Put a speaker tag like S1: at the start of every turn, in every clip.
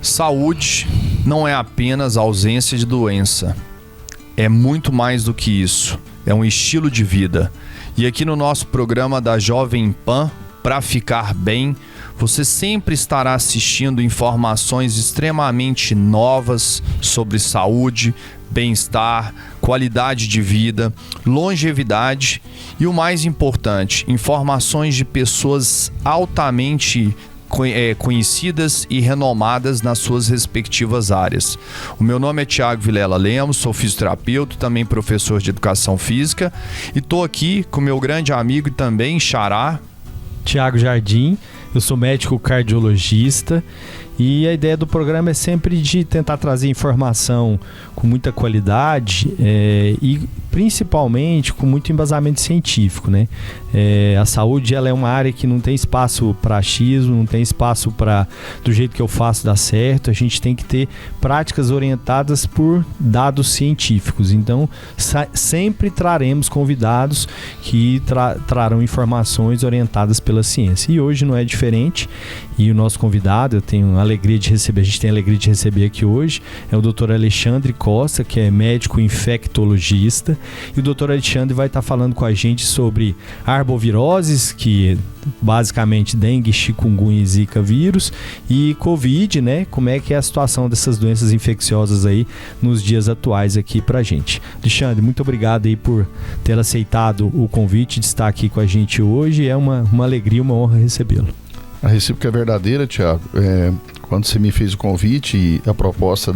S1: Saúde não é apenas ausência de doença. É muito mais do que isso. É um estilo de vida. E aqui no nosso programa da Jovem Pan, Pra Ficar Bem, você sempre estará assistindo informações extremamente novas sobre saúde, bem-estar, qualidade de vida, longevidade e o mais importante, informações de pessoas altamente conhecidas e renomadas nas suas respectivas áreas. O meu nome é Thiago Vilela Lemos, sou fisioterapeuta, também professor de educação física, e estou aqui com meu grande amigo e também xará,
S2: Thiago Jardim. Eu sou médico cardiologista e a ideia do programa é sempre de tentar trazer informação com muita qualidade e principalmente com muito embasamento científico, né? A saúde, ela é uma área que não tem espaço para achismo, não tem espaço para do jeito que eu faço dar certo. A gente tem que ter práticas orientadas por dados científicos. Então, sempre traremos convidados que trarão informações orientadas pela ciência. E hoje não é diferente. E o nosso convidado, eu tenho a alegria de receber, a gente tem a alegria de receber aqui hoje, é o Dr. Alexandre Costa, que é médico infectologista. E o Dr. Alexandre vai estar falando com a gente sobre arboviroses, que basicamente dengue, chikungunya e zika vírus, e Covid, né? Como é que é a situação dessas doenças infecciosas aí nos dias atuais aqui pra gente. Alexandre, muito obrigado aí por ter aceitado o convite de estar aqui com a gente hoje. É uma alegria, uma honra recebê-lo.
S3: A recíproca é verdadeira, Thiago. Quando você me fez o convite e a proposta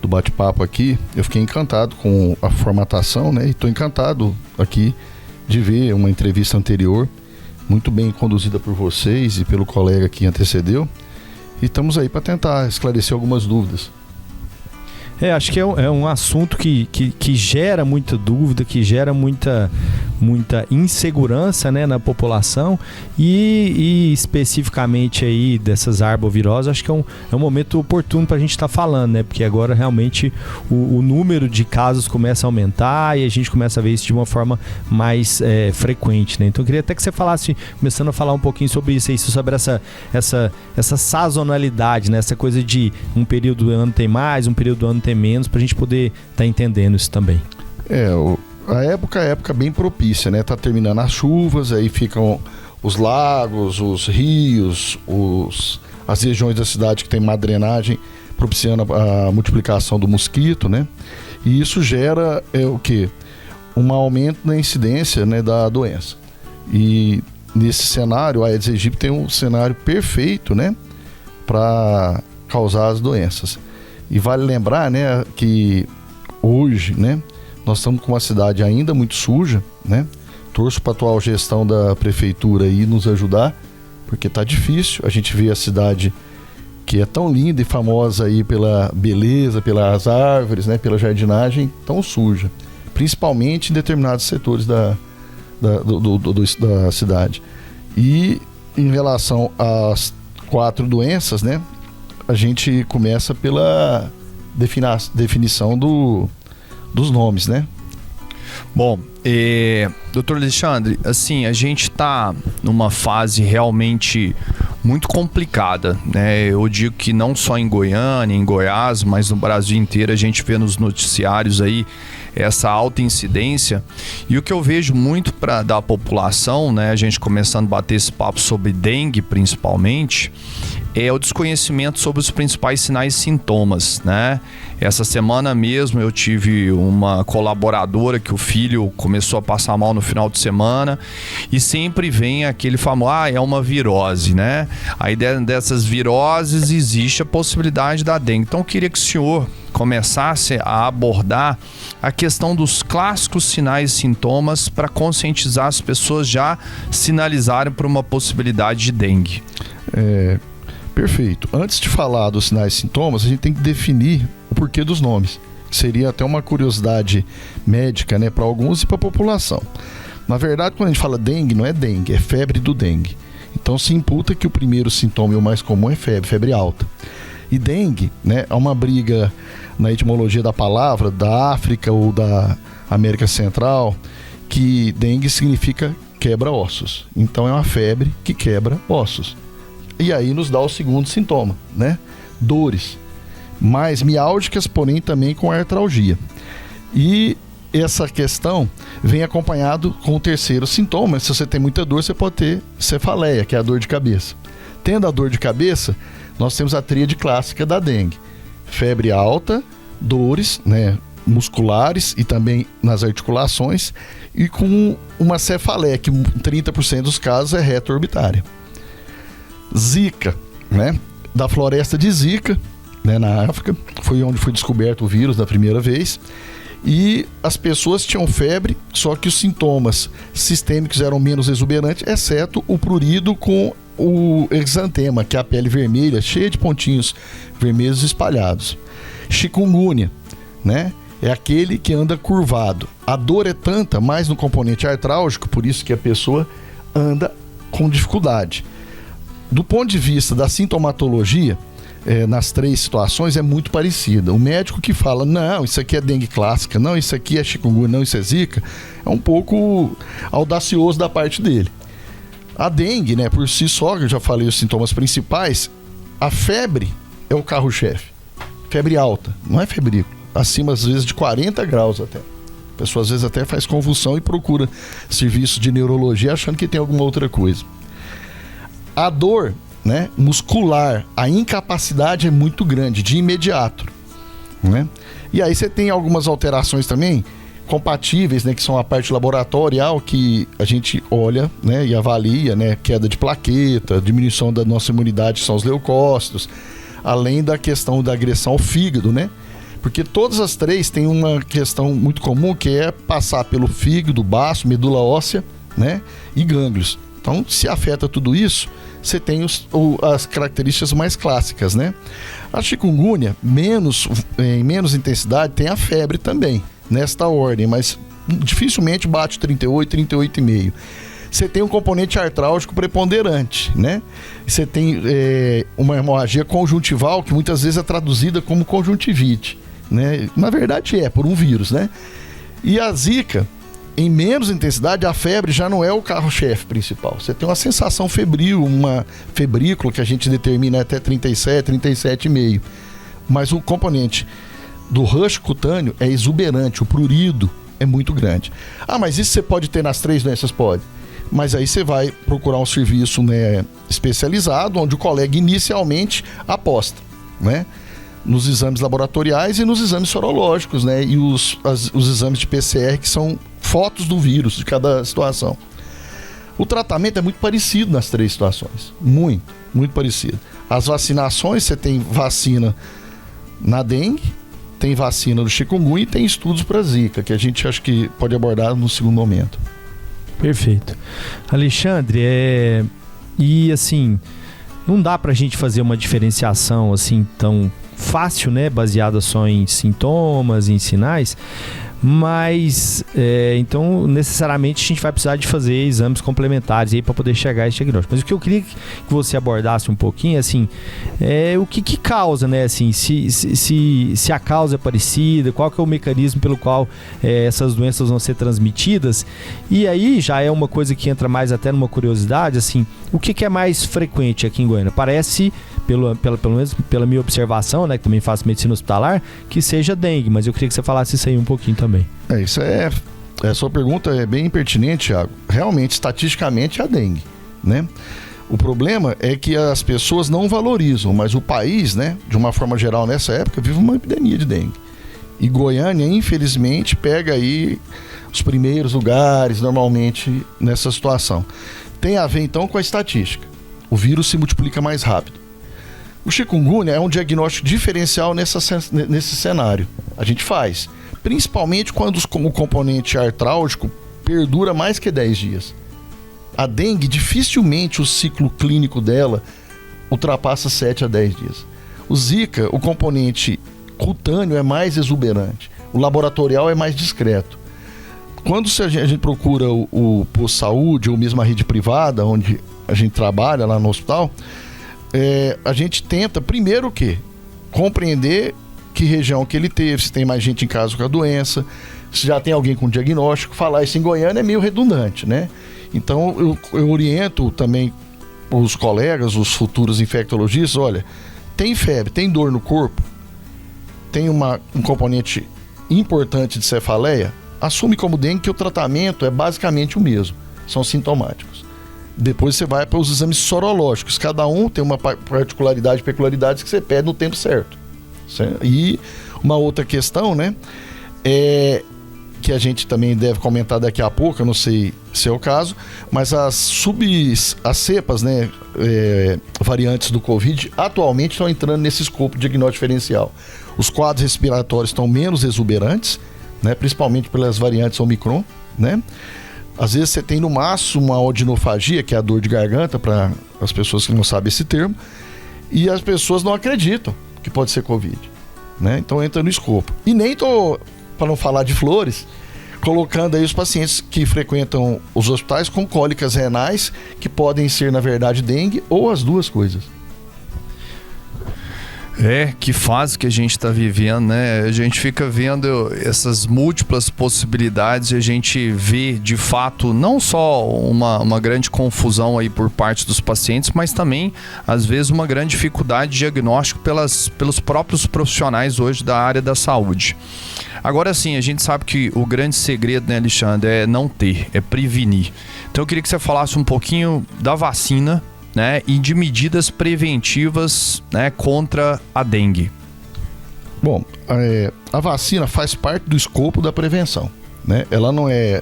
S3: do bate-papo aqui, eu fiquei encantado com a formatação, né? E estou encantado aqui de ver uma entrevista anterior, muito bem conduzida por vocês e pelo colega que antecedeu. E estamos aí para tentar esclarecer algumas dúvidas.
S2: Acho que é um assunto que gera muita dúvida, que gera muita insegurança, né, na população e especificamente aí dessas arboviroses. Acho que é um momento oportuno para a gente estar falando, né, porque agora realmente o número de casos começa a aumentar e a gente começa a ver isso de uma forma mais frequente, né? Então eu queria até que você falasse, começando a falar um pouquinho sobre isso aí, sobre essa sazonalidade, né, essa coisa de um período do ano tem mais, um período do ano tem menos, para a gente poder estar entendendo isso também.
S3: A época bem propícia, né? Tá terminando as chuvas, aí ficam os lagos, os rios, as regiões da cidade que tem má drenagem, propiciando a multiplicação do mosquito, né? E isso gera o quê? Um aumento na incidência, né, da doença. E nesse cenário, a Aedes aegypti tem um cenário perfeito, né, para causar as doenças. E vale lembrar, né, que hoje, né, nós estamos com uma cidade ainda muito suja, né? Torço para a atual gestão da prefeitura aí nos ajudar, porque tá difícil. A gente vê a cidade que é tão linda e famosa aí pela beleza, pelas árvores, né, pela jardinagem, tão suja, principalmente em determinados setores da cidade. E em relação às 4 doenças, né, a gente começa pela definição dos nomes, né?
S1: Bom, doutor Alexandre, assim, a gente está numa fase realmente muito complicada, né? Eu digo que não só em Goiânia, em Goiás, mas no Brasil inteiro a gente vê nos noticiários aí essa alta incidência. E o que eu vejo muito da população, né, a gente começando a bater esse papo sobre dengue principalmente, é o desconhecimento sobre os principais sinais e sintomas, né? Essa semana mesmo eu tive uma colaboradora que o filho começou a passar mal no final de semana e sempre vem aquele famoso, é uma virose, né? Aí dessas viroses existe a possibilidade da dengue. Então eu queria que o senhor começasse a abordar a questão dos clássicos sinais e sintomas para conscientizar as pessoas já sinalizarem para uma possibilidade de dengue.
S3: Perfeito. Antes de falar dos sinais e sintomas, a gente tem que definir o porquê dos nomes. Seria até uma curiosidade médica, né, para alguns e para a população. Na verdade, quando a gente fala dengue, não é dengue, é febre do dengue. Então se imputa que o primeiro sintoma e o mais comum é febre alta. E dengue, né, é uma briga na etimologia da palavra, da África ou da América Central, que dengue significa quebra-ossos. Então é uma febre que quebra ossos. E aí nos dá o segundo sintoma, né? dores, mais miálgicas, porém também com artralgia. E essa questão vem acompanhado com o terceiro sintoma. Se você tem muita dor, você pode ter cefaleia, que é a dor de cabeça. Tendo a dor de cabeça, nós temos a tríade clássica da dengue: febre alta, dores, né, musculares e também nas articulações, e com uma cefaleia, que em 30% dos casos é retroorbitária. Zika, né, da floresta de Zika, né, na África, foi onde foi descoberto o vírus da primeira vez. E as pessoas tinham febre, só que os sintomas sistêmicos eram menos exuberantes, exceto o prurido com o exantema, que é a pele vermelha, cheia de pontinhos vermelhos espalhados. Chikungunya, né? É aquele que anda curvado. A dor é tanta, mais no componente artrálgico, por isso que a pessoa anda com dificuldade. Do ponto de vista da sintomatologia, nas três situações é muito parecida. O médico que fala, não, isso aqui é dengue clássica, não, isso aqui é chikungunya, não, isso é zika, é um pouco audacioso da parte dele. A dengue, né, por si só, eu já falei os sintomas principais, a febre é o carro-chefe. Febre alta, não é febrícula, acima às vezes de 40 graus até. A pessoa às vezes até faz convulsão e procura serviço de neurologia achando que tem alguma outra coisa. A dor, né, muscular, a incapacidade é muito grande, de imediato, né? E aí você tem algumas alterações também compatíveis, né, que são a parte laboratorial, que a gente olha, né, e avalia, né, queda de plaqueta, diminuição da nossa imunidade, que são os leucócitos, além da questão da agressão ao fígado, né? Porque todas as três têm uma questão muito comum, que é passar pelo fígado, baço, medula óssea, né, e gânglios. Então, se afeta tudo isso, você tem as características mais clássicas, né? A chikungunya, em menos intensidade, tem a febre também, nesta ordem, mas dificilmente bate 38, 38,5. Você tem um componente artrálgico preponderante, né? Você tem uma hemorragia conjuntival, que muitas vezes é traduzida como conjuntivite, né? Na verdade por um vírus, né? E a zika, em menos intensidade, a febre já não é o carro-chefe principal. Você tem uma sensação febril, uma febrícula que a gente determina até 37, 37,5. Mas o componente do rush cutâneo é exuberante, o prurido é muito grande. Ah, mas isso você pode ter nas três doenças? Pode. Mas aí você vai procurar um serviço, né, especializado, onde o colega inicialmente aposta, né, nos exames laboratoriais e nos exames sorológicos, né, e os exames de PCR, que são fotos do vírus de cada situação. O tratamento é muito parecido nas três situações, muito parecido. As vacinações, você tem vacina na dengue, tem vacina do chikungunya e tem estudos para zika, que a gente acha que pode abordar no segundo momento.
S2: Perfeito. Alexandre, e assim, não dá pra gente fazer uma diferenciação assim tão fácil, né, baseada só em sintomas, em sinais, mas então necessariamente a gente vai precisar de fazer exames complementares aí para poder chegar a esse diagnóstico. Mas o que eu queria que você abordasse um pouquinho, assim, o que causa, né, assim, se a causa é parecida, qual que é o mecanismo pelo qual essas doenças vão ser transmitidas. E aí já é uma coisa que entra mais até numa curiosidade, assim, o que é mais frequente aqui em Goiânia? Parece, pelo menos pela minha observação, né, que também faço medicina hospitalar, que seja dengue, mas eu queria que você falasse isso aí um pouquinho também.
S3: A sua pergunta é bem pertinente, Thiago. Realmente, estatisticamente, é a dengue, né? O problema é que as pessoas não valorizam, mas o país, né, de uma forma geral, nessa época, vive uma epidemia de dengue. E Goiânia, infelizmente, pega aí os primeiros lugares, normalmente, nessa situação. Tem a ver, então, com a estatística. O vírus se multiplica mais rápido. O chikungunya é um diagnóstico diferencial nesse cenário. A gente faz, principalmente quando o componente artrálgico perdura mais que 10 dias. A dengue, dificilmente o ciclo clínico dela ultrapassa 7 a 10 dias. O zika, o componente cutâneo é mais exuberante. O laboratorial é mais discreto. Quando a gente procura o posto de saúde ou mesmo a rede privada, onde a gente trabalha lá no hospital, a gente tenta primeiro o quê? Compreender que região que ele teve, se tem mais gente em casa com a doença, se já tem alguém com diagnóstico. Falar isso em Goiânia é meio redundante, né? Então eu oriento também os colegas, os futuros infectologistas, olha, tem febre, tem dor no corpo, tem um componente importante de cefaleia, assume como dengue que o tratamento é basicamente o mesmo, são sintomáticos. Depois você vai para os exames sorológicos, cada um tem uma particularidade, peculiaridades que você pede no tempo certo. E uma outra questão, né, que a gente também deve comentar daqui a pouco, eu não sei se é o caso, mas as cepas, né, variantes do Covid, atualmente estão entrando nesse escopo de diagnóstico diferencial. Os quadros respiratórios estão menos exuberantes, né, principalmente pelas variantes Omicron, né? Às vezes você tem no máximo uma odinofagia, que é a dor de garganta, para as pessoas que não sabem esse termo, e as pessoas não acreditam que pode ser Covid, né? Então entra no escopo. E nem tô, para não falar de flores, colocando aí os pacientes que frequentam os hospitais com cólicas renais, que podem ser, na verdade, dengue ou as duas coisas.
S1: Que fase que a gente está vivendo, né? A gente fica vendo essas múltiplas possibilidades e a gente vê, de fato, não só uma grande confusão aí por parte dos pacientes, mas também, às vezes, uma grande dificuldade de diagnóstico pelos próprios profissionais hoje da área da saúde. Agora sim, a gente sabe que o grande segredo, né, Alexandre, é não ter, é prevenir. Então eu queria que você falasse um pouquinho da vacina, né, e de medidas preventivas, né, contra a dengue.
S3: Bom, a vacina faz parte do escopo da prevenção, né? Ela não é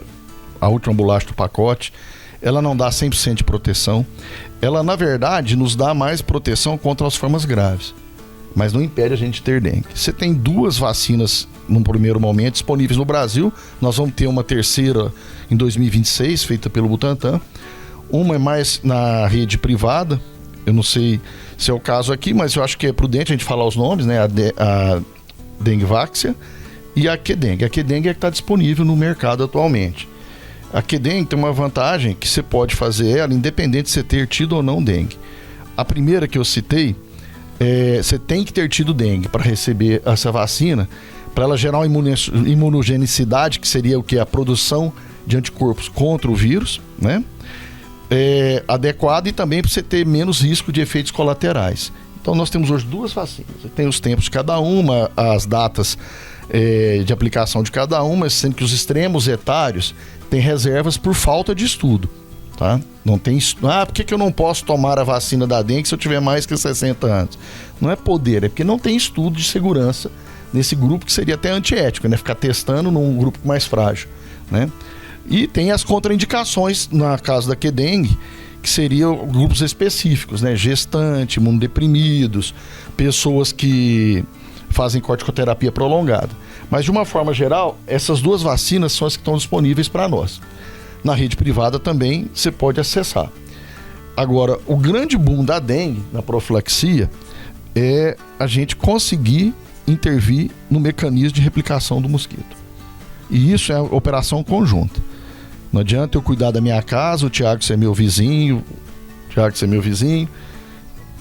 S3: a última bolacha do pacote, ela não dá 100% de proteção, ela na verdade nos dá mais proteção contra as formas graves, mas não impede a gente de ter dengue. Você tem 2 vacinas num primeiro momento disponíveis no Brasil, nós vamos ter uma terceira em 2026, feita pelo Butantan. Uma é mais na rede privada, eu não sei se é o caso aqui, mas eu acho que é prudente a gente falar os nomes, né? A Dengvaxia e a Qdengue. A Qdengue é que está disponível no mercado atualmente. A Qdengue tem uma vantagem que você pode fazer ela independente de você ter tido ou não dengue. A primeira que eu citei, você tem que ter tido dengue para receber essa vacina, para ela gerar uma imunogenicidade, que seria o que? A produção de anticorpos contra o vírus, né? Adequado, e também para você ter menos risco de efeitos colaterais. Então nós temos hoje 2 vacinas, tem os tempos de cada uma, as datas de aplicação de cada uma, sendo que os extremos etários têm reservas por falta de estudo, tá? Não tem, por que eu não posso tomar a vacina da dengue se eu tiver mais que 60 anos? Não é poder, é porque não tem estudo de segurança nesse grupo, que seria até antiético, né? Ficar testando num grupo mais frágil, né? E tem as contraindicações, na caso da Qdengue, que seriam grupos específicos, né? Gestante, imunodeprimidos, pessoas que fazem corticoterapia prolongada. Mas, de uma forma geral, essas 2 vacinas são as que estão disponíveis para nós. Na rede privada também você pode acessar. Agora, o grande boom da dengue, na profilaxia, é a gente conseguir intervir no mecanismo de replicação do mosquito. E isso é a operação conjunta. Não adianta eu cuidar da minha casa, o Tiago ser meu vizinho,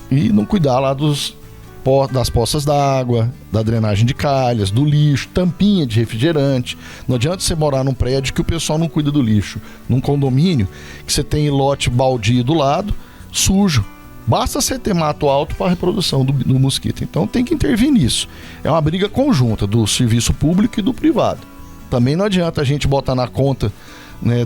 S3: e não cuidar lá das poças d'água, da drenagem de calhas, do lixo, tampinha de refrigerante. Não adianta você morar num prédio que o pessoal não cuida do lixo. Num condomínio que você tem lote baldio do lado, sujo. Basta você ter mato alto para a reprodução do mosquito. Então tem que intervir nisso. É uma briga conjunta do serviço público e do privado. Também não adianta a gente botar na conta, né,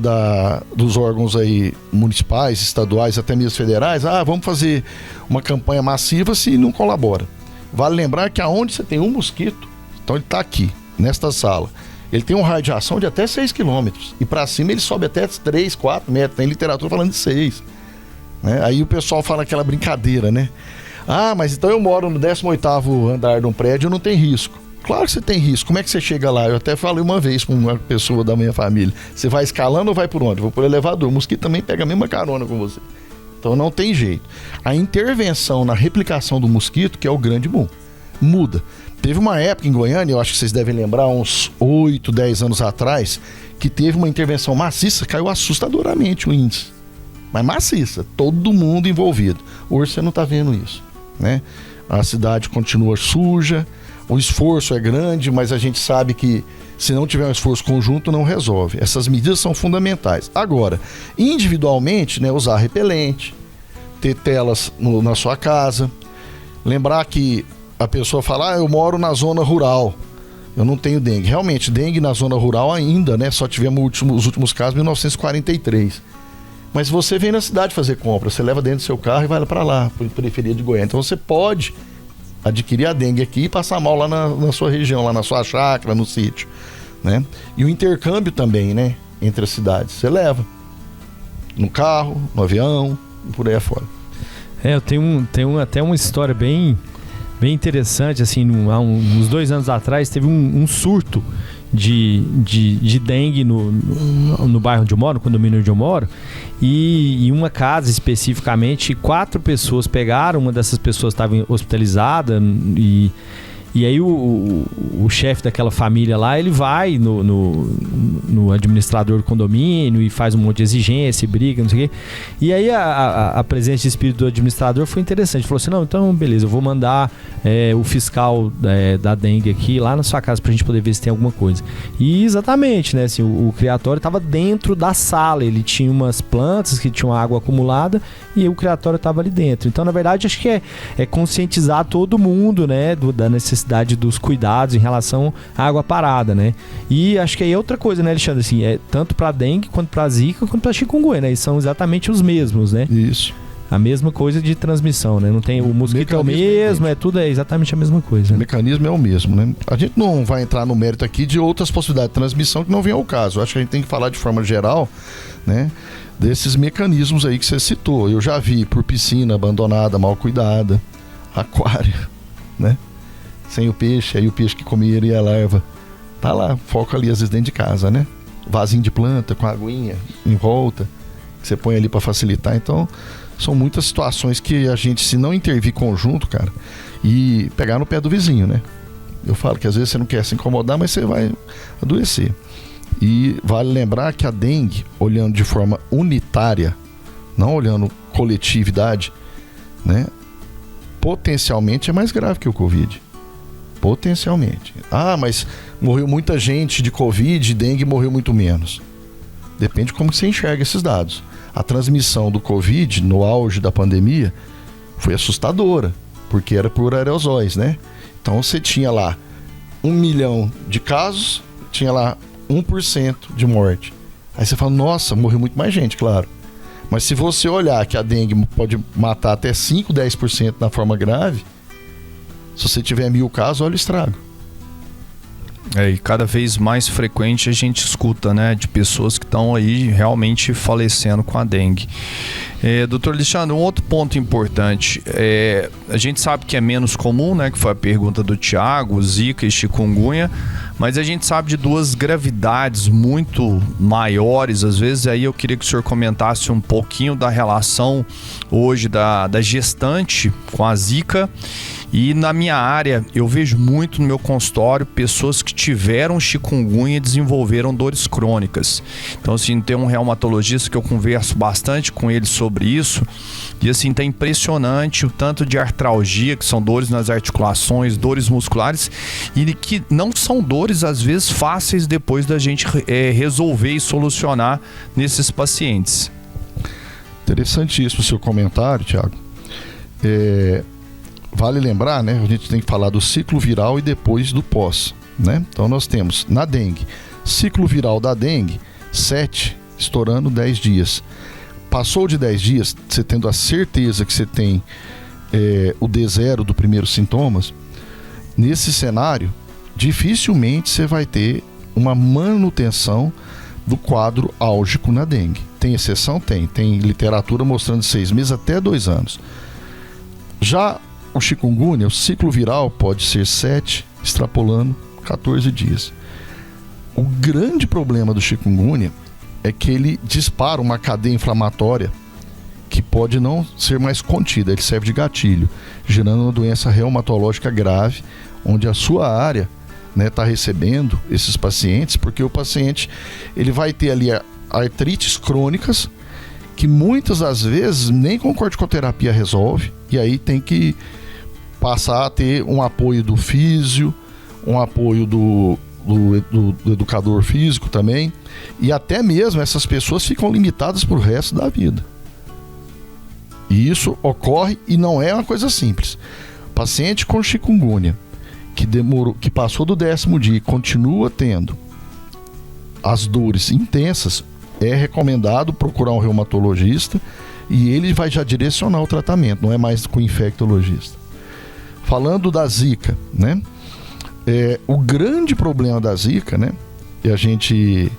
S3: dos órgãos aí municipais, estaduais, até mesmo federais, vamos fazer uma campanha massiva se não colabora. Vale lembrar que aonde você tem um mosquito, então ele está aqui, nesta sala, ele tem um raio de ação de até 6 km, e para cima ele sobe até 3, 4 metros, tem literatura falando de 6. Né? Aí o pessoal fala aquela brincadeira, né? Mas então eu moro no 18º andar de um prédio, não tem risco. Claro que você tem risco. Como é que você chega lá? Eu até falei uma vez com uma pessoa da minha família. Você vai escalando ou vai por onde? Vou por elevador. O mosquito também pega a mesma carona com você. Então não tem jeito. A intervenção na replicação do mosquito, que é o grande boom, muda. Teve uma época em Goiânia, eu acho que vocês devem lembrar, uns 8, 10 anos atrás, que teve uma intervenção maciça, caiu assustadoramente o índice. Mas maciça, todo mundo envolvido. Hoje você não está vendo isso, né? A cidade continua suja, o esforço é grande, mas a gente sabe que se não tiver um esforço conjunto não resolve. Essas medidas são fundamentais. Agora, individualmente, né, usar repelente, ter telas na sua casa, Lembrar que a pessoa fala, eu moro na zona rural, eu não tenho dengue. Realmente, dengue na zona rural ainda, né? Só tivemos os últimos casos em 1943. Mas você vem na cidade fazer compra, você leva dentro do seu carro e vai para lá, para a periferia de Goiânia. Então você pode adquirir a dengue aqui e passar mal lá na sua região, lá na sua chácara, no sítio, né? E o intercâmbio também, né? Entre as cidades. Você leva no carro, no avião, por aí afora.
S2: Eu tenho até uma história bem interessante, assim, há uns 2 anos atrás teve um surto de dengue no bairro onde eu moro, no condomínio onde eu moro, e em uma casa especificamente 4 pessoas pegaram, uma dessas pessoas estava hospitalizada e aí o chefe daquela família lá, ele vai no administrador do condomínio e faz um monte de exigência, briga, não sei o quê. E aí a presença de espírito do administrador foi interessante. Falou assim, não, então beleza, eu vou mandar o fiscal da dengue aqui lá na sua casa pra gente poder ver se tem alguma coisa. E exatamente, né, assim, o criatório estava dentro da sala, ele tinha umas plantas que tinham água acumulada e o criatório estava ali dentro. Então, na verdade, acho que é conscientizar todo mundo, né, da necessidade dos cuidados em relação à água parada, né? E acho que aí é outra coisa, né, Alexandre? Assim, tanto para dengue, quanto para zika, quanto para chikungunya, né? E são exatamente os mesmos, né?
S3: Isso.
S2: A mesma coisa de transmissão, né? Não tem o mosquito é o mesmo, tudo exatamente a mesma coisa.
S3: O mecanismo é o mesmo, né? A gente não vai entrar no mérito aqui de outras possibilidades de transmissão que não vem ao caso. Acho que a gente tem que falar de forma geral, né, desses mecanismos aí que você citou. Eu já vi por piscina abandonada, mal cuidada, aquário, né? Sem o peixe, aí o peixe que comia e a larva tá lá, foca ali às vezes dentro de casa, né? Vasinho de planta com aguinha em volta, que você põe ali para facilitar. Então, são muitas situações que a gente, se não intervir conjunto, cara, e pegar no pé do vizinho, né? Eu falo que às vezes você não quer se incomodar, mas você vai adoecer. E vale lembrar que a dengue, olhando de forma unitária, não olhando coletividade, né? Potencialmente é mais grave que o Covid. Potencialmente. Ah, mas morreu muita gente de Covid, dengue morreu muito menos. Depende de como você enxerga esses dados. A transmissão do Covid, no auge da pandemia, foi assustadora, porque era por aerosóis, né? Então você tinha lá 1 milhão de casos, tinha lá 1% de morte. Aí você fala, nossa, morreu muito mais gente, claro. Mas se você olhar que a dengue pode matar até 5, 10% na forma grave, se você tiver 1.000 casos, olha o estrago.
S1: E cada vez mais frequente a gente escuta, né, de pessoas que estão aí realmente falecendo com a dengue. Doutor Alexandre, um outro ponto importante, a gente sabe que é menos comum, né, que foi a pergunta do Thiago, zika e chikungunya, mas a gente sabe de 2 gravidades muito maiores, às vezes. Aí eu queria que o senhor comentasse um pouquinho da relação hoje da gestante com a zika. E na minha área, eu vejo muito no meu consultório pessoas que tiveram chikungunya e desenvolveram dores crônicas. Então, assim, tem um reumatologista que eu converso bastante com ele sobre isso. E, assim, tá impressionante o tanto de artralgia, que são dores nas articulações, dores musculares, e que não são dores, às vezes, fáceis depois da gente resolver e solucionar nesses pacientes.
S3: Interessantíssimo o seu comentário, Thiago. Vale lembrar, né? A gente tem que falar do ciclo viral e depois do pós, né? Então nós temos na dengue, ciclo viral da dengue, 7, estourando 10 dias. Passou de 10 dias, você tendo a certeza que você tem o D0 do primeiro sintomas, nesse cenário, dificilmente você vai ter uma manutenção do quadro álgico na dengue. Tem exceção? Tem literatura mostrando 6 meses até 2 anos. Já o chikungunya, o ciclo viral pode ser 7, extrapolando 14 dias. O grande problema do chikungunya é que ele dispara uma cadeia inflamatória que pode não ser mais contida, ele serve de gatilho, gerando uma doença reumatológica grave, onde a sua área está recebendo esses pacientes, porque o paciente ele vai ter ali artrites crônicas, que muitas das vezes nem com corticoterapia resolve, e aí tem que passar a ter um apoio do físio, um apoio do educador físico também, e até mesmo essas pessoas ficam limitadas para o resto da vida. E isso ocorre e não é uma coisa simples. O Paciente com chikungunya, que passou do 10º dia e continua tendo as dores intensas, é recomendado procurar um reumatologista e ele vai já direcionar o tratamento, não é mais com o infectologista. Falando da Zika, né? O grande problema da Zika, né? E a gente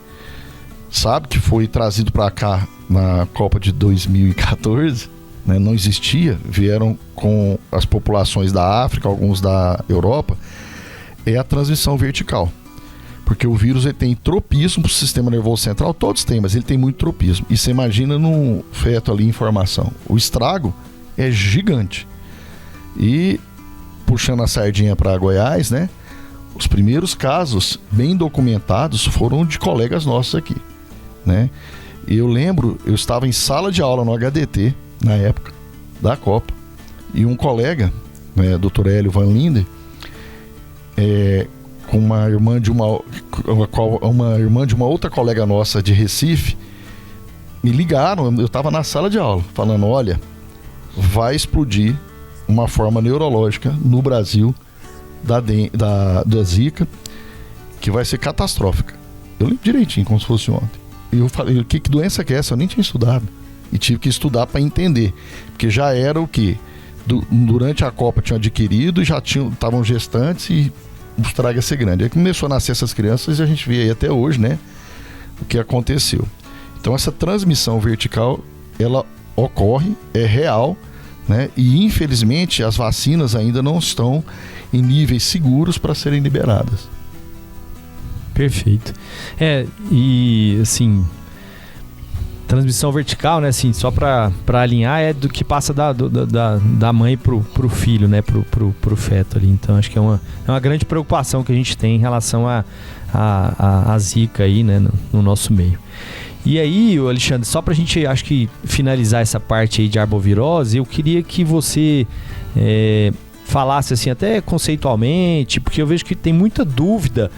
S3: sabe que foi trazido para cá na Copa de 2014, né? Não existia, vieram com as populações da África, alguns da Europa, é a transmissão vertical. Porque o vírus ele tem tropismo para o sistema nervoso central, todos têm, mas ele tem muito tropismo. E você imagina num feto ali em formação. O estrago é gigante. E, puxando a sardinha para Goiás, né? Os primeiros casos bem documentados foram de colegas nossos aqui, né? E eu lembro, eu estava em sala de aula no HDT, na época da Copa, e um colega, né, Dr. Hélio Van Linden, com uma irmã de uma outra colega nossa de Recife, me ligaram, eu estava na sala de aula, falando, olha, vai explodir uma forma neurológica no Brasil da Zika, que vai ser catastrófica. Eu lembro direitinho, como se fosse ontem. E eu falei, que doença que é essa? Eu nem tinha estudado. E tive que estudar para entender. Porque já era o que? Durante a Copa tinham adquirido, já estavam gestantes e o estrago ia ser grande. Aí começou a nascer essas crianças e a gente vê aí até hoje, né? O que aconteceu. Então essa transmissão vertical, ela ocorre, é real, né? E infelizmente as vacinas ainda não estão em níveis seguros para serem liberadas.
S2: Perfeito. E assim, transmissão vertical, né? Assim, só para alinhar, é do que passa da mãe pro filho, né? Pro feto ali. Então acho que é uma grande preocupação que a gente tem em relação a Zika aí, né? No nosso meio. E aí, Alexandre, só pra gente, acho que finalizar essa parte aí de arbovirose, eu queria que você falasse assim, até conceitualmente, porque eu vejo que tem muita dúvida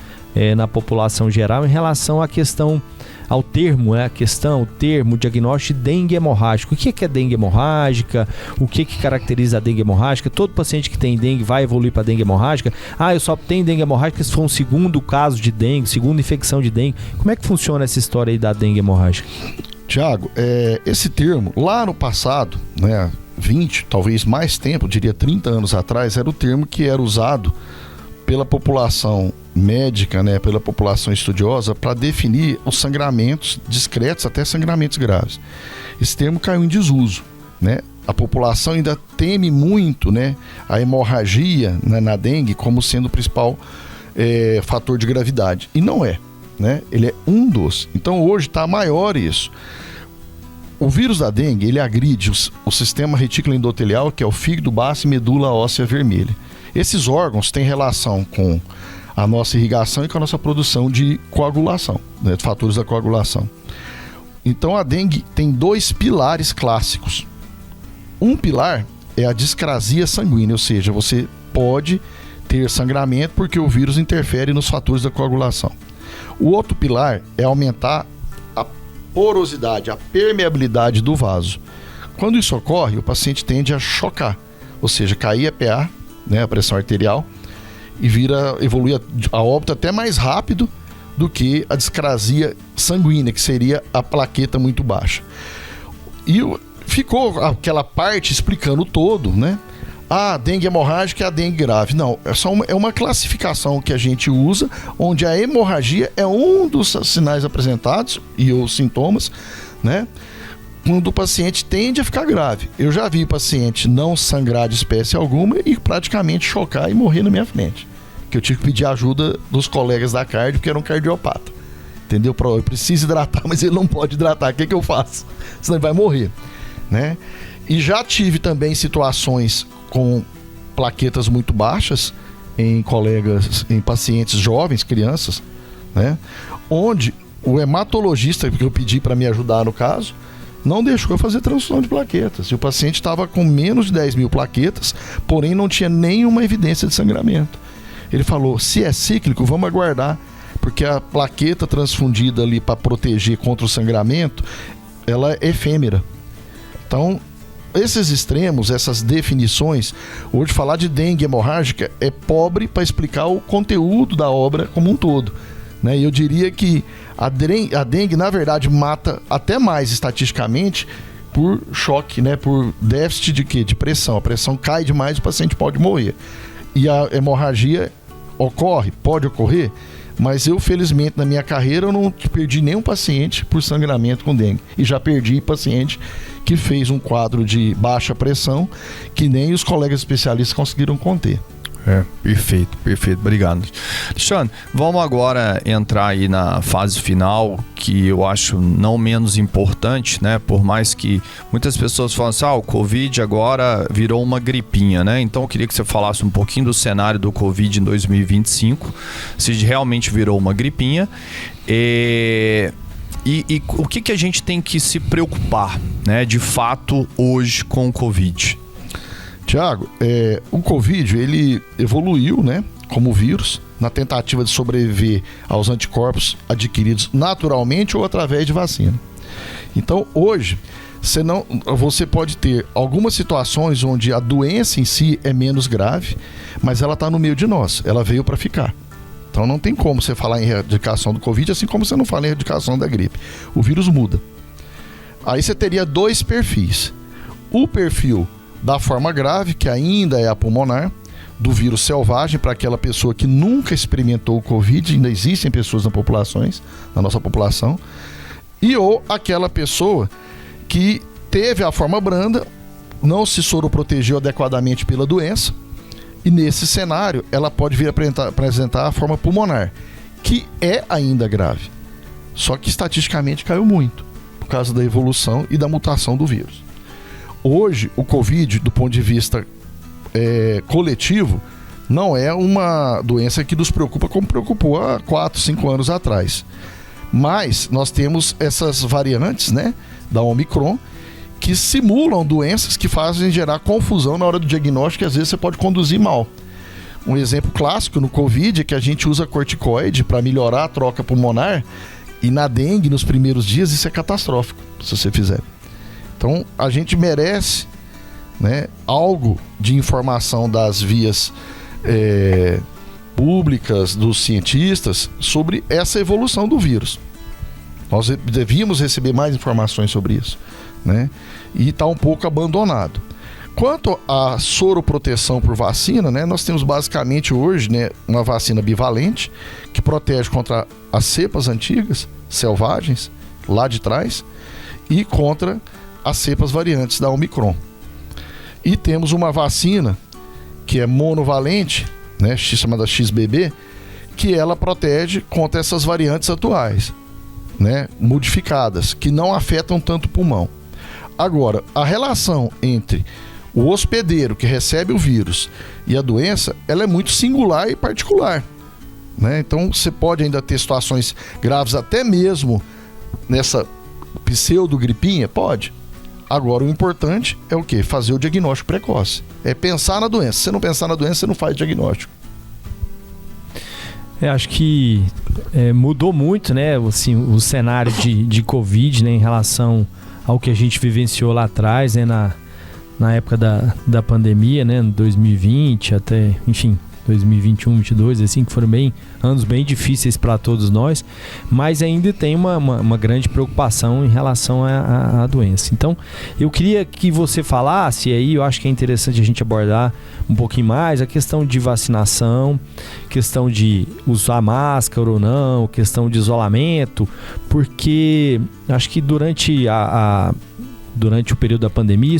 S2: na população geral em relação à questão, ao termo, o termo diagnóstico de dengue hemorrágica. O que é dengue hemorrágica? O que caracteriza a dengue hemorrágica? Todo paciente que tem dengue vai evoluir para dengue hemorrágica? Eu só tenho dengue hemorrágica se for um segundo caso de dengue, segunda infecção de dengue. Como é que funciona essa história aí da dengue hemorrágica?
S3: Tiago, esse termo, lá no passado, né, 20, talvez mais tempo, diria 30 anos atrás, era o termo que era usado pela população médica, né, pela população estudiosa, para definir os sangramentos discretos até sangramentos graves. Esse termo caiu em desuso, né? A população ainda teme muito, né, a hemorragia, né, na dengue como sendo o principal fator de gravidade. E não é, né? Ele é um dos. Então hoje está maior isso. O vírus da dengue, ele agride o sistema retículo endotelial, que é o fígado, baço e medula óssea vermelha. Esses órgãos têm relação com a nossa irrigação e com a nossa produção de coagulação, né, fatores da coagulação. Então a dengue tem 2 pilares clássicos. Um pilar é a discrasia sanguínea, ou seja, você pode ter sangramento porque o vírus interfere nos fatores da coagulação. O outro pilar é aumentar a porosidade, a permeabilidade do vaso. Quando isso ocorre, o paciente tende a chocar, ou seja, cair a PA, né, a pressão arterial, e evolui a óbito até mais rápido do que a discrasia sanguínea, que seria a plaqueta muito baixa. E ficou aquela parte explicando o todo, né? A dengue hemorrágica é a dengue grave. Não, é uma classificação que a gente usa, onde a hemorragia é um dos sinais apresentados e os sintomas, né? Quando o paciente tende a ficar grave. Eu já vi paciente não sangrar de espécie alguma e praticamente chocar e morrer na minha frente. Que eu tive que pedir ajuda dos colegas da cardio, que eram cardiopata. Entendeu? Eu preciso hidratar, mas ele não pode hidratar. O que eu faço? Senão ele vai morrer, né? E já tive também situações com plaquetas muito baixas em pacientes jovens, crianças, né? Onde o hematologista, que eu pedi para me ajudar no caso, não deixou eu fazer transfusão de plaquetas. E o paciente estava com menos de 10 mil plaquetas, porém não tinha nenhuma evidência de sangramento. Ele falou, se é cíclico, vamos aguardar, porque a plaqueta transfundida ali para proteger contra o sangramento, ela é efêmera. Então, esses extremos, essas definições, hoje falar de dengue hemorrágica é pobre para explicar o conteúdo da obra como um todo, né? E eu diria que a dengue, na verdade, mata até mais estatisticamente por choque, né? Por déficit de quê? De pressão. A pressão cai demais, o paciente pode morrer. E a hemorragia pode ocorrer, mas eu, felizmente, na minha carreira, eu não perdi nenhum paciente por sangramento com dengue. E já perdi paciente que fez um quadro de baixa pressão que nem os colegas especialistas conseguiram conter.
S1: Perfeito, obrigado. Alexandre, vamos agora entrar aí na fase final, que eu acho não menos importante, né? Por mais que muitas pessoas falam assim, o Covid agora virou uma gripinha, né? Então eu queria que você falasse um pouquinho do cenário do Covid em 2025, se realmente virou uma gripinha, e o que a gente tem que se preocupar, né, de fato hoje com o Covid?
S3: Tiago, o Covid, ele evoluiu, né, como vírus, na tentativa de sobreviver aos anticorpos adquiridos naturalmente ou através de vacina. Então, hoje, você pode ter algumas situações onde a doença em si é menos grave, mas ela está no meio de nós, ela veio para ficar. Então, não tem como você falar em erradicação do Covid, assim como você não fala em erradicação da gripe. O vírus muda. Aí você teria dois perfis. O perfil da forma grave, que ainda é a pulmonar, do vírus selvagem, para aquela pessoa que nunca experimentou o Covid, ainda existem pessoas na nossa população, ou aquela pessoa que teve a forma branda, não se soroprotegeu adequadamente pela doença, e nesse cenário ela pode vir apresentar a forma pulmonar, que é ainda grave, só que estatisticamente caiu muito, por causa da evolução e da mutação do vírus. Hoje, o Covid, do ponto de vista coletivo, não é uma doença que nos preocupa como preocupou há 4, 5 anos atrás. Mas nós temos essas variantes, né, da Omicron, que simulam doenças que fazem gerar confusão na hora do diagnóstico e às vezes você pode conduzir mal. Um exemplo clássico no Covid é que a gente usa corticoide para melhorar a troca pulmonar, e na dengue, nos primeiros dias, isso é catastrófico, se você fizer. Então, a gente merece, né, algo de informação das vias públicas, dos cientistas, sobre essa evolução do vírus. Nós devíamos receber mais informações sobre isso, né? E está um pouco abandonado. Quanto à soroproteção por vacina, né, nós temos basicamente hoje, né, uma vacina bivalente que protege contra as cepas antigas, selvagens, lá de trás, e contra as cepas variantes da Omicron. E temos uma vacina que é monovalente, né, chamada XBB, que ela protege contra essas variantes atuais, né, modificadas, que não afetam tanto o pulmão. Agora, a relação entre o hospedeiro que recebe o vírus e a doença, ela é muito singular e particular, né? Então, você pode ainda ter situações graves até mesmo nessa pseudogripinha? Pode. Agora, o importante é o quê? Fazer o diagnóstico precoce. É pensar na doença. Se você não pensar na doença, você não faz diagnóstico.
S2: Acho que mudou muito, né, assim, o cenário de Covid, né, em relação ao que a gente vivenciou lá atrás, né, na época da pandemia, né, 2020 até, enfim, 2021, 2022, assim, que foram anos bem difíceis para todos nós, mas ainda tem uma grande preocupação em relação à doença. Então, eu queria que você falasse, e aí eu acho que é interessante a gente abordar um pouquinho mais a questão de vacinação, questão de usar máscara ou não, questão de isolamento, porque acho que durante o período da pandemia,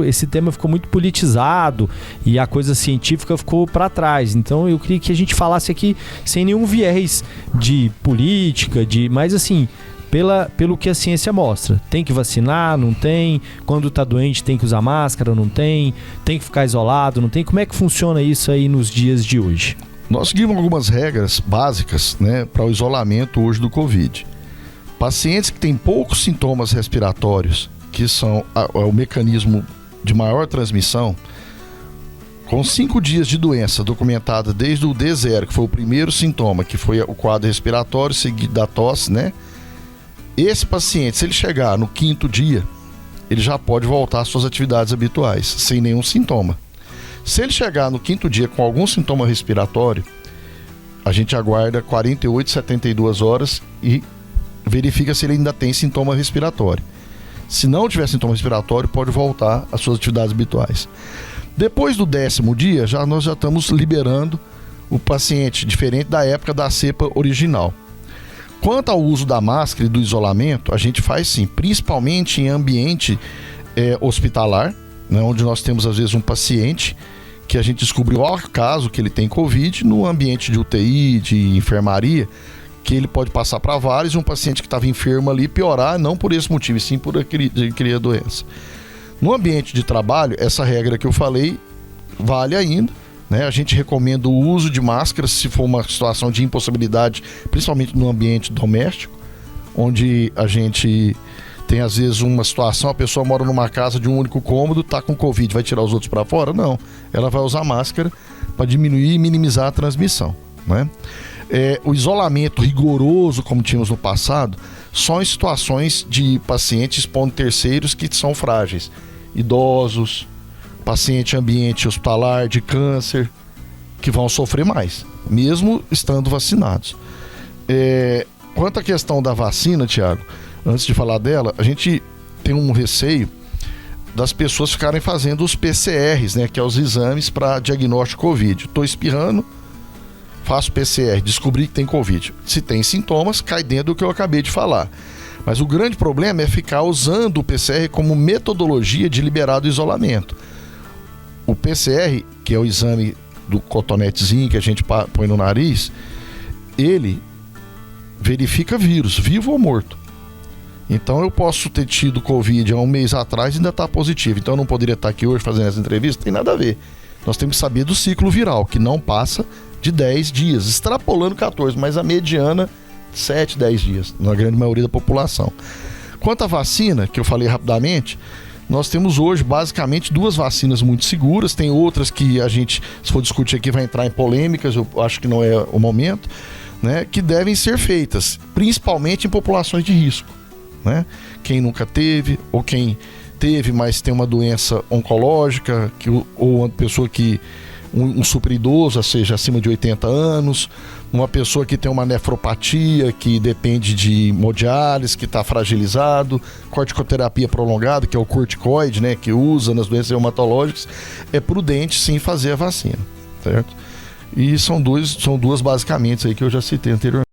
S2: esse tema ficou muito politizado e a coisa científica ficou para trás. Então eu queria que a gente falasse aqui sem nenhum viés de política, mas assim, pelo que a ciência mostra. Tem que vacinar, não tem? Quando está doente tem que usar máscara, não tem? Tem que ficar isolado, não tem? Como é que funciona isso aí nos dias de hoje?
S3: Nós seguimos algumas regras básicas, né, para o isolamento hoje do Covid. Pacientes que têm poucos sintomas respiratórios, que são o mecanismo de maior transmissão, com 5 dias de doença documentada desde o D0, que foi o primeiro sintoma, que foi o quadro respiratório, seguido da tosse, né? Esse paciente, se ele chegar no 5º dia, ele já pode voltar às suas atividades habituais, sem nenhum sintoma. Se ele chegar no 5º dia com algum sintoma respiratório, a gente aguarda 48, 72 horas e verifica se ele ainda tem sintoma respiratório. Se não tiver sintoma respiratório, pode voltar às suas atividades habituais. Depois do 10º dia, nós já estamos liberando o paciente, diferente da época da cepa original. Quanto ao uso da máscara e do isolamento, a gente faz sim, principalmente em ambiente hospitalar, né, onde nós temos às vezes um paciente que a gente descobriu ao acaso que ele tem Covid, no ambiente de UTI, de enfermaria, que ele pode passar para vários, e um paciente que estava enfermo ali piorar, não por esse motivo, e sim por adquirir a doença. No ambiente de trabalho, essa regra que eu falei vale ainda, né? A gente recomenda o uso de máscaras se for uma situação de impossibilidade, principalmente no ambiente doméstico, onde a gente tem às vezes uma situação, a pessoa mora numa casa de um único cômodo, está com Covid, vai tirar os outros para fora? Não, ela vai usar máscara para diminuir e minimizar a transmissão, né? O isolamento rigoroso, como tínhamos no passado, só em situações de pacientes expondo terceiros que são frágeis, idosos, paciente em ambiente hospitalar de câncer, que vão sofrer mais, mesmo estando vacinados. Quanto à questão da vacina, Tiago, antes de falar dela, a gente tem um receio das pessoas ficarem fazendo os PCRs, né, que é os exames para diagnóstico Covid. Estou espirrando, faço PCR, descobri que tem Covid. Se tem sintomas, cai dentro do que eu acabei de falar. Mas o grande problema é ficar usando o PCR como metodologia de liberar do isolamento. O PCR, que é o exame do cotonetezinho que a gente põe no nariz, ele verifica vírus, vivo ou morto. Então eu posso ter tido Covid há um mês atrás e ainda estar positivo. Então eu não poderia estar aqui hoje fazendo essa entrevista? Tem nada a ver. Nós temos que saber do ciclo viral, que não passa de 10 dias, extrapolando 14, mas a mediana 7, 10 dias, na grande maioria da população. Quanto à vacina, que eu falei rapidamente, nós temos hoje basicamente 2 vacinas muito seguras, tem outras que a gente, se for discutir aqui, vai entrar em polêmicas, eu acho que não é o momento, né, que devem ser feitas, principalmente em populações de risco, né? Quem nunca teve, ou quem teve, mas tem uma doença oncológica, ou uma pessoa que um super idoso, ou seja, acima de 80 anos, uma pessoa que tem uma nefropatia, que depende de hemodiálise, que está fragilizado, corticoterapia prolongada, que é o corticoide, né, que usa nas doenças reumatológicas, é prudente sim fazer a vacina, certo? E são duas basicamente aí que eu já citei anteriormente.